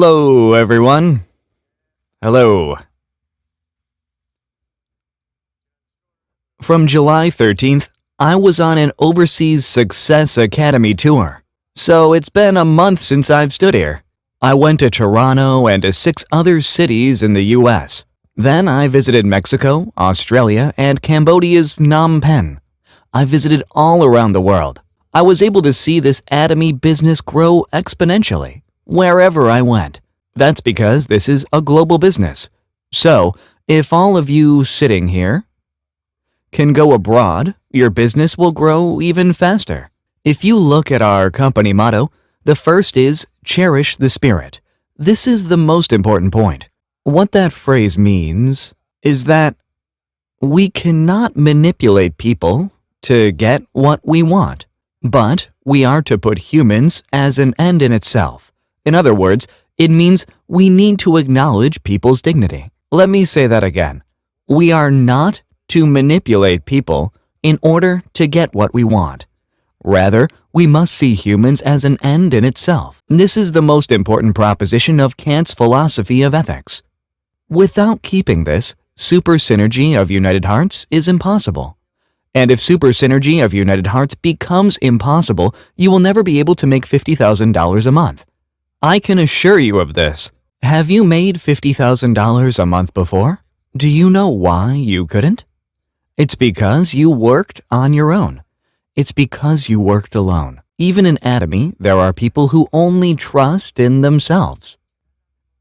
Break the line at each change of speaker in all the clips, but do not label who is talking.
Hello, everyone. Hello. From July 13th, I was on an Overseas Success Academy tour. So it's been a month since I've stood here. I went to Toronto and to 6 other cities in the US. Then I visited Mexico, Australia, and Cambodia's Phnom Penh. I visited all around the world. I was able to see this Atomy business grow exponentially wherever I went. That's because this is a global business. So, if all of you sitting here can go abroad, your business will grow even faster. If you look at our company motto, the first is cherish the spirit. This is the most important point. What that phrase means is that we cannot manipulate people to get what we want, but we are to put humans as an end in itself. In other words, it means we need to acknowledge people's dignity. Let me say that again. We are not to manipulate people in order to get what we want. Rather, we must see humans as an end in itself. This is the most important proposition of Kant's philosophy of ethics. Without keeping this, super synergy of United Hearts is impossible. And if super synergy of United Hearts becomes impossible, you will never be able to make $50,000 a month. I can assure you of this. Have you made $50,000 a month before? Do you know why you couldn't? It's because you worked on your own. It's because you worked alone. Even in Atomy, there are people who only trust in themselves.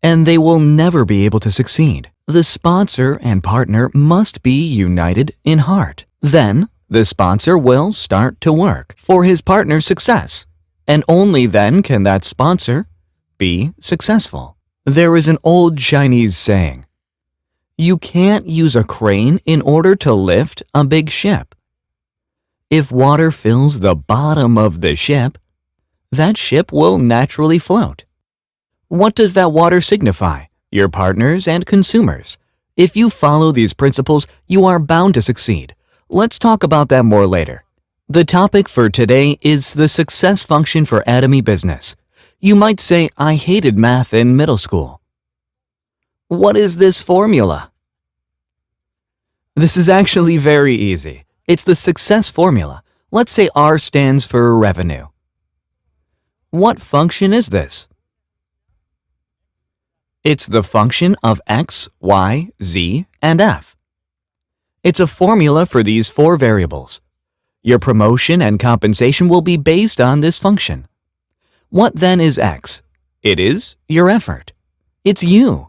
And they will never be able to succeed. The sponsor and partner must be united in heart. Then, the sponsor will start to work for his partner's success. And only then can that sponsor be successful. There is an old Chinese saying, "You can't use a crane in order to lift a big ship. If water fills the bottom of the ship, that ship will naturally float." What does that water signify? Your partners and consumers. If you follow these principles, you are bound to succeed. Let's talk about that more later. The topic for today is the success function for Atomy business. You might say, I hated math in middle school. What is this formula? This is actually very easy. It's the success formula. Let's say R stands for revenue. What function is this? It's the function of X, Y, Z, and F. It's a formula for these 4 variables. Your promotion and compensation will be based on this function. What then is X? It is your effort. It's you.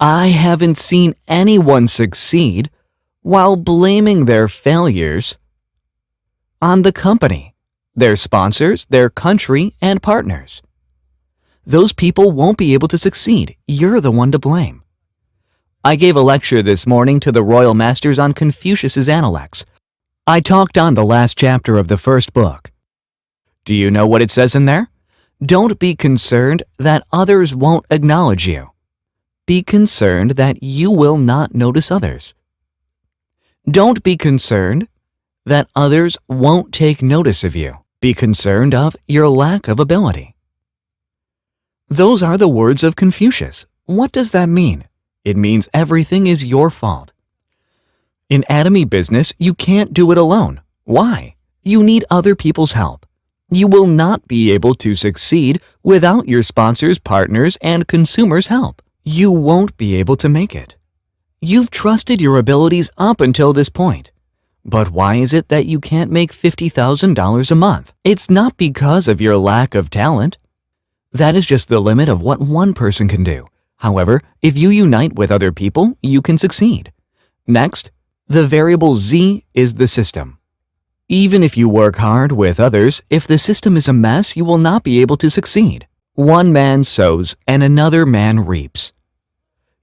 I haven't seen anyone succeed while blaming their failures on the company, their sponsors, their country, and partners. Those people won't be able to succeed. You're the one to blame. I gave a lecture this morning to the Royal Masters on Confucius's Analects. I talked on the last chapter of the first book. Do you know what it says in there? Don't be concerned that others won't acknowledge you. Be concerned that you will not notice others. Don't be concerned that others won't take notice of you. Be concerned of your lack of ability. Those are the words of Confucius. What does that mean? It means everything is your fault. In Atomy business, you can't do it alone. Why? You need other people's help. You will not be able to succeed without your sponsors, partners, and consumers' help. You won't be able to make it. You've trusted your abilities up until this point. But why is it that you can't make $50,000 a month? It's not because of your lack of talent. That is just the limit of what one person can do. However, if you unite with other people, you can succeed. Next, the variable Z is the system. Even if you work hard with others, if the system is a mess, you will not be able to succeed. One man sows and another man reaps.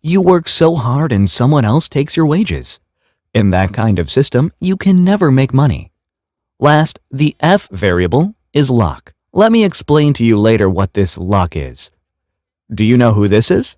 You work so hard and someone else takes your wages. In that kind of system, you can never make money. Last, the F variable is luck. Let me explain to you later what this luck is. Do you know who this is?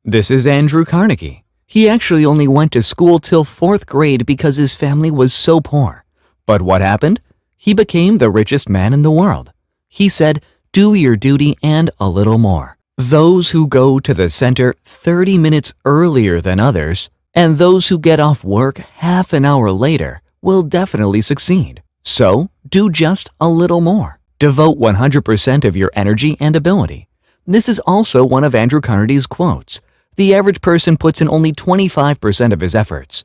This is Andrew Carnegie. He actually only went to school till 4th grade because his family was so poor. But what happened? He became the richest man in the world. He said, Do your duty and a little more. Those who go to the center 30 minutes earlier than others, and those who get off work half an hour later, will definitely succeed. So, do just a little more. Devote 100% of your energy and ability. This is also one of Andrew Carnegie's quotes. The average person puts in only 25% of his efforts.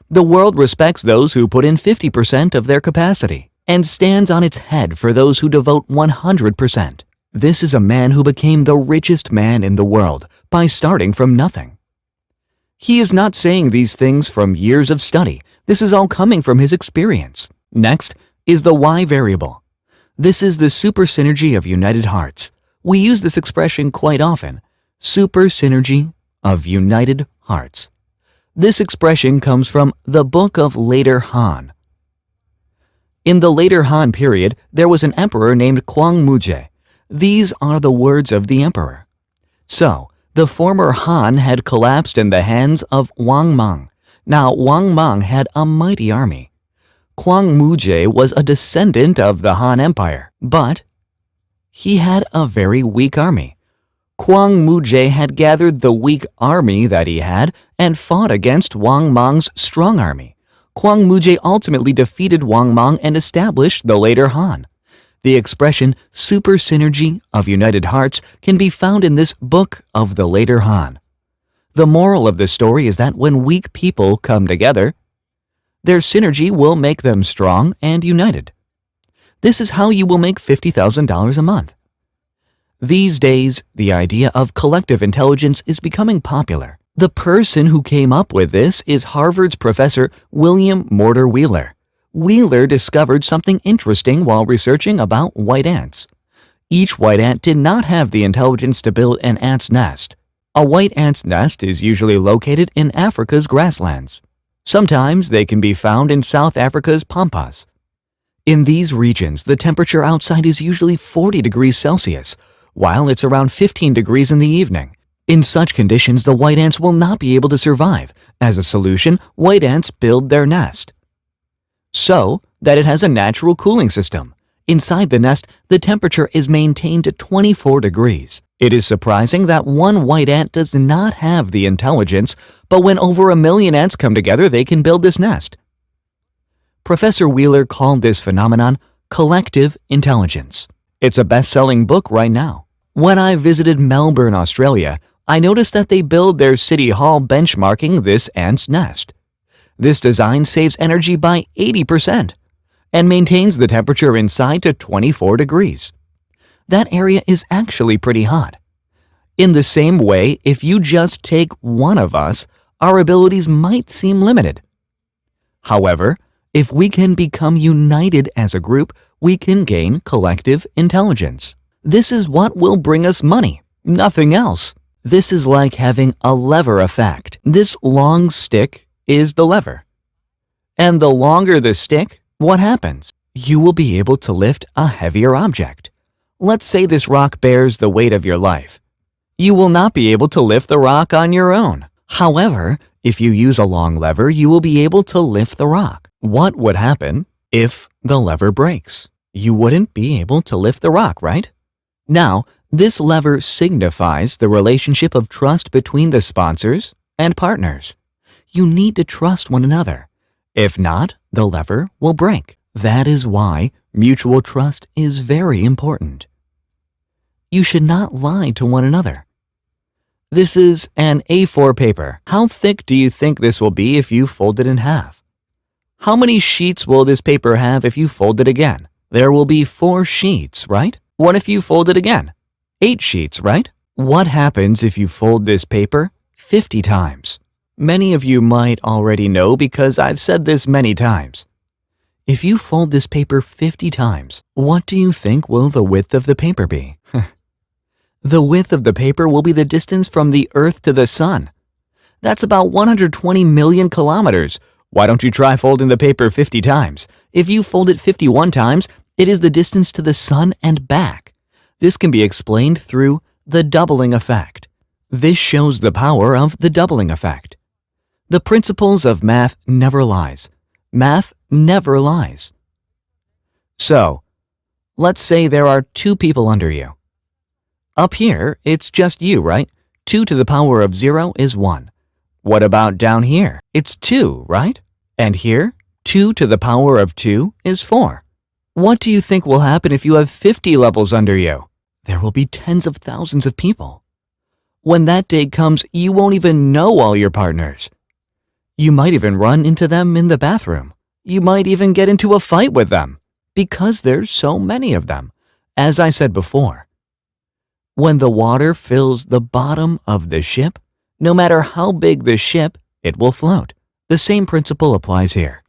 The world respects those who put in 50% of their capacity and stands on its head for those who devote 100%. This is a man who became the richest man in the world by starting from nothing. He is not saying these things from years of study. This is all coming from his experience. Next is the why variable. This is the super synergy of united hearts. We use this expression quite often. Super synergy of united hearts. This expression comes from the Book of Later Han. In the Later Han period, there was an emperor named Kwang Muje. These are the words of the emperor. So, the former Han had collapsed in the hands of Wang Mang. Now, Wang Mang had a mighty army. Kwang Muje was a descendant of the Han Empire, but he had a very weak army. Kwang Muje had gathered the weak army that he had and fought against Wang Mang's strong army. Kwang Muje ultimately defeated Wang Mang and established the later Han. The expression super synergy of united hearts can be found in this Book of the Later Han. The moral of the story is that when weak people come together, their synergy will make them strong and united. This is how you will make $50,000 a month. These days, the idea of collective intelligence is becoming popular. The person who came up with this is Harvard's Professor William Mortar Wheeler. Wheeler discovered something interesting while researching about white ants. Each white ant did not have the intelligence to build an ant's nest. A white ant's nest is usually located in Africa's grasslands. Sometimes they can be found in South Africa's pampas. In these regions, the temperature outside is usually 40 degrees Celsius, while it's around 15 degrees in the evening. In such conditions, the white ants will not be able to survive. As a solution, white ants build their nest so that it has a natural cooling system. Inside the nest, the temperature is maintained at 24 degrees. It is surprising that one white ant does not have the intelligence, but when over 1 million ants come together, they can build this nest. Professor Wheeler called this phenomenon collective intelligence. It's a best-selling book right now. When I visited Melbourne, Australia, I noticed that they build their city hall benchmarking this ant's nest. This design saves energy by 80% and maintains the temperature inside to 24 degrees. That area is actually pretty hot. In the same way, if you just take one of us, our abilities might seem limited. However, if we can become united as a group, we can gain collective intelligence. This is what will bring us money, nothing else. This is like having a lever effect. This long stick is the lever. And the longer the stick, what happens? You will be able to lift a heavier object. Let's say this rock bears the weight of your life. You will not be able to lift the rock on your own. However, if you use a long lever, you will be able to lift the rock. What would happen if the lever breaks? You wouldn't be able to lift the rock, right? Now, this lever signifies the relationship of trust between the sponsors and partners. You need to trust one another. If not, the lever will break. That is why mutual trust is very important. You should not lie to one another. This is an A4 paper. How thick do you think this will be if you fold it in half? How many sheets will this paper have if you fold it again? There will be 4 sheets, right? What if you fold it again? 8 sheets, right? What happens if you fold this paper 50 times? Many of you might already know because I've said this many times. If you fold this paper 50 times, what do you think will the width of the paper be? The width of the paper will be the distance from the Earth to the Sun. That's about 120 million kilometers. Why don't you try folding the paper 50 times? If you fold it 51 times, it is the distance to the Sun and back. This can be explained through the doubling effect. This shows the power of the doubling effect. The principles of math never lies. Math never lies. So, Let's say there are 2 people under you. Up here, it's just you, right? 2 to the power of 0 is 1. What about down here? It's 2, right? And here, 2 to the power of 2 is 4. What do you think will happen if you have 50 levels under you? There will be tens of thousands of people. When that day comes, you won't even know all your partners. You might even run into them in the bathroom. You might even get into a fight with them because there's so many of them. As I said before, when the water fills the bottom of the ship, no matter how big the ship, it will float. The same principle applies here.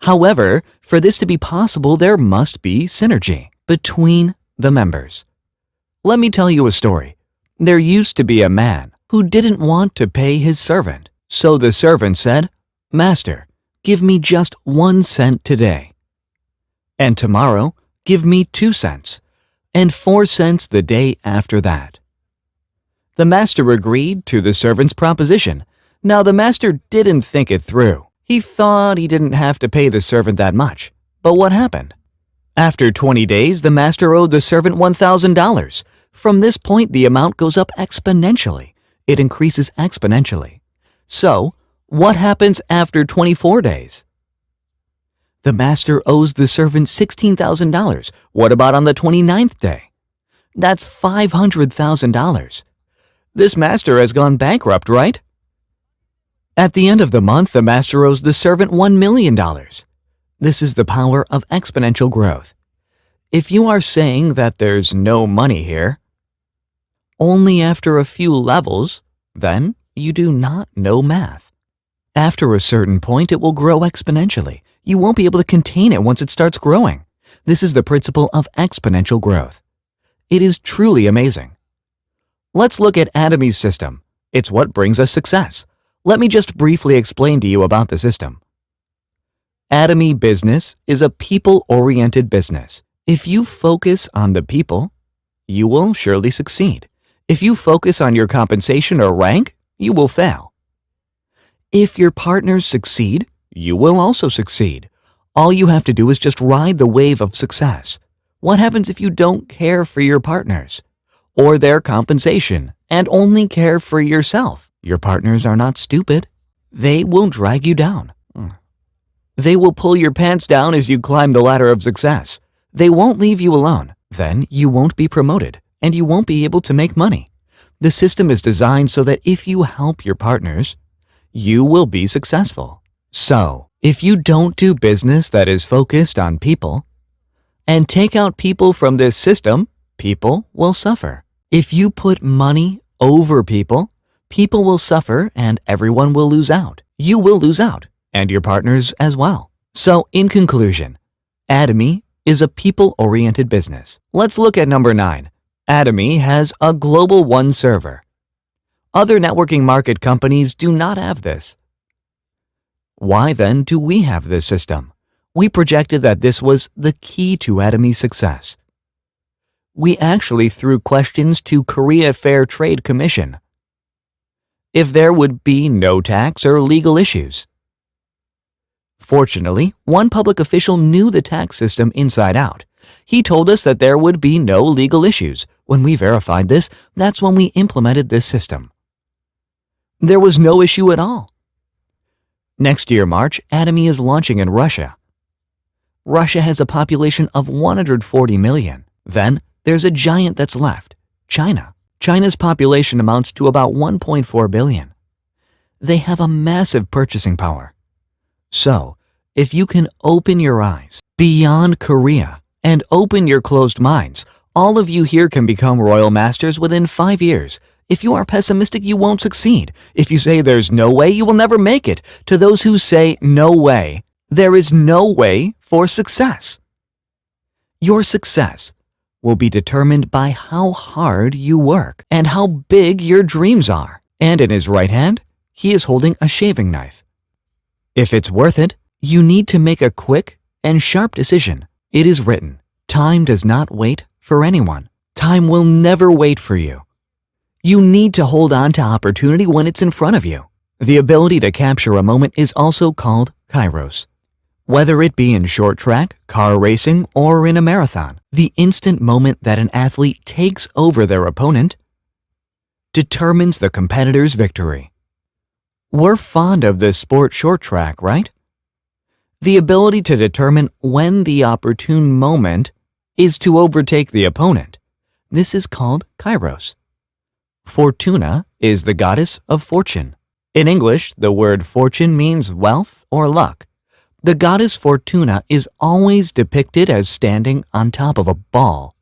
However, for this to be possible, there must be synergy between the members. Let me tell you a story. There used to be a man who didn't want to pay his servant. So the servant said, "Master, give me just 1 cent today. And tomorrow, give me 2 cents. And 4 cents the day after that." The master agreed to the servant's proposition. Now the master didn't think it through. He thought he didn't have to pay the servant that much. But what happened? After 20 days, the master owed the servant $1,000. From this point, the amount goes up exponentially. It increases exponentially. So, what happens after 24 days? The master owes the servant $16,000. What about on the 29th day? That's $500,000. This master has gone bankrupt, right? At the end of the month, the master owes the servant $1 million. This is the power of exponential growth. If you are saying that there's no money here, only after a few levels, then you do not know math. After a certain point, it will grow exponentially. You won't be able to contain it once it starts growing. This is the principle of exponential growth. It is truly amazing. Let's look at Atomy's system. It's what brings us success. Let me just briefly explain to you about the system. Atomy business is a people-oriented business. If you focus on the people, you will surely succeed. If you focus on your compensation or rank, you will fail. If your partners succeed, you will also succeed. All you have to do is just ride the wave of success. What happens if you don't care for your partners or their compensation and only care for yourself? Your partners are not stupid. They will drag you down. They will pull your pants down as you climb the ladder of success. They won't leave you alone. Then you won't be promoted and you won't be able to make money. The system is designed so that if you help your partners, you will be successful. So, if you don't do business that is focused on people and take out people from this system, people will suffer. If you put money over people, people will suffer and everyone will lose out. You will lose out and your partners as well. So, in conclusion, Atomy is a people-oriented business. Let's look at number 9. Atomy has a global one server. Other networking market companies do not have this. Why then do we have this system? We projected that this was the key to Atomy's success. We actually threw questions to Korea Fair Trade Commission if there would be no tax or legal issues. Fortunately, one public official knew the tax system inside out. He told us that there would be no legal issues. When we verified this, that's when we implemented this system. There was no issue at all. Next year, March, Atomy is launching in Russia. Russia has a population of 140 million. Then, there's a giant that's left, China. China's population amounts to about 1.4 billion. They have a massive purchasing power. So, if you can open your eyes beyond Korea and open your closed minds, all of you here can become royal masters within 5 years. If you are pessimistic, you won't succeed. If you say there's no way, you will never make it. To those who say no way, there is no way for success. Your success will be determined by how hard you work and how big your dreams are. And in his right hand, he is holding a shaving knife. If it's worth it, you need to make a quick and sharp decision. It is written, time does not wait for anyone. Time will never wait for you. You need to hold on to opportunity when it's in front of you. The ability to capture a moment is also called Kairos. Whether it be in short track, car racing, or in a marathon, the instant moment that an athlete takes over their opponent determines the competitor's victory. We're fond of this sport short track, right? The ability to determine when the opportune moment is to overtake the opponent. This is called Kairos. Fortuna is the goddess of fortune. In English, the word fortune means wealth or luck. The goddess Fortuna is always depicted as standing on top of a ball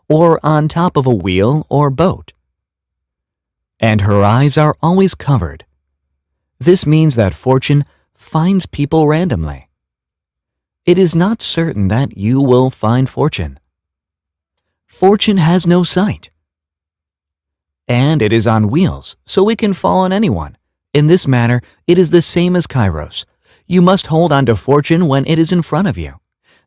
or on top of a wheel or boat, and her eyes are always covered. This means that fortune finds people randomly. It is not certain that you will find fortune. Fortune has no sight, and it is on wheels, so it can fall on anyone. In this manner, it is the same as Kairos. You must hold on to fortune when it is in front of you.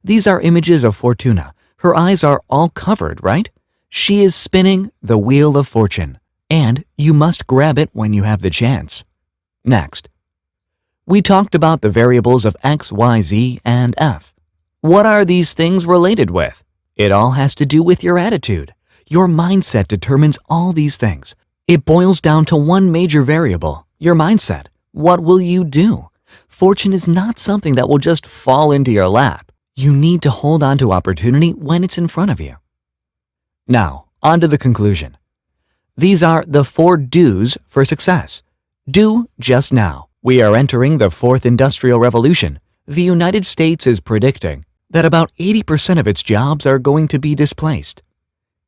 These are images of Fortuna. Her eyes are all covered, right? She is spinning the wheel of fortune, and you must grab it when you have the chance. Next, we talked about the variables of X, Y, Z, and F. What are these things related with? It all has to do with your attitude. Your mindset determines all these things. It boils down to one major variable, your mindset. What will you do? Fortune is not something that will just fall into your lap. You need to hold on to opportunity when it's in front of you. Now, on to the conclusion. These are the 4 do's for success. Do just now. We are entering the 4th Industrial Revolution. The United States is predicting that about 80% of its jobs are going to be displaced.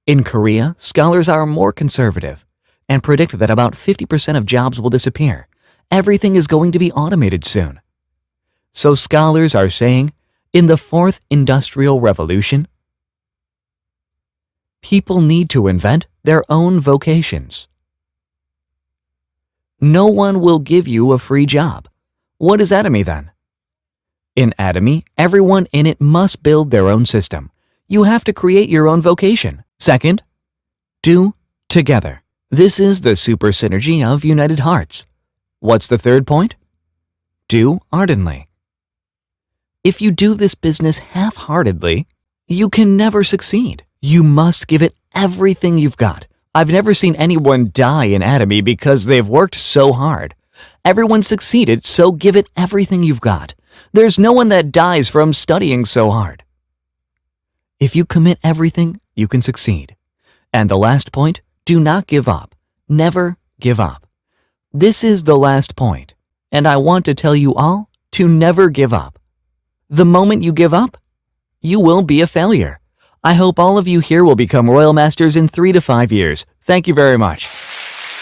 In Korea, scholars are more conservative and predict that about 50% of jobs will disappear. Everything is going to be automated soon. So scholars are saying, in the 4th Industrial Revolution, people need to invent their own vocations. No one will give you a free job. What is Atomy then? In Atomy, everyone in it must build their own system. You have to create your own vocation. Second, do together. This is the super synergy of United Hearts. What's the third point? Do ardently. If you do this business half-heartedly, you can never succeed. You must give it everything you've got. I've never seen anyone die in Atomy because they've worked so hard. Everyone succeeded, so give it everything you've got. There's no one that dies from studying so hard. If you commit everything, you can succeed. And the last point, do not give up. Never give up. This is the last point, and I want to tell you all to never give up. The moment you give up, you will be a failure. I hope all of you here will become Royal Masters in 3 to 5 years. Thank you very much.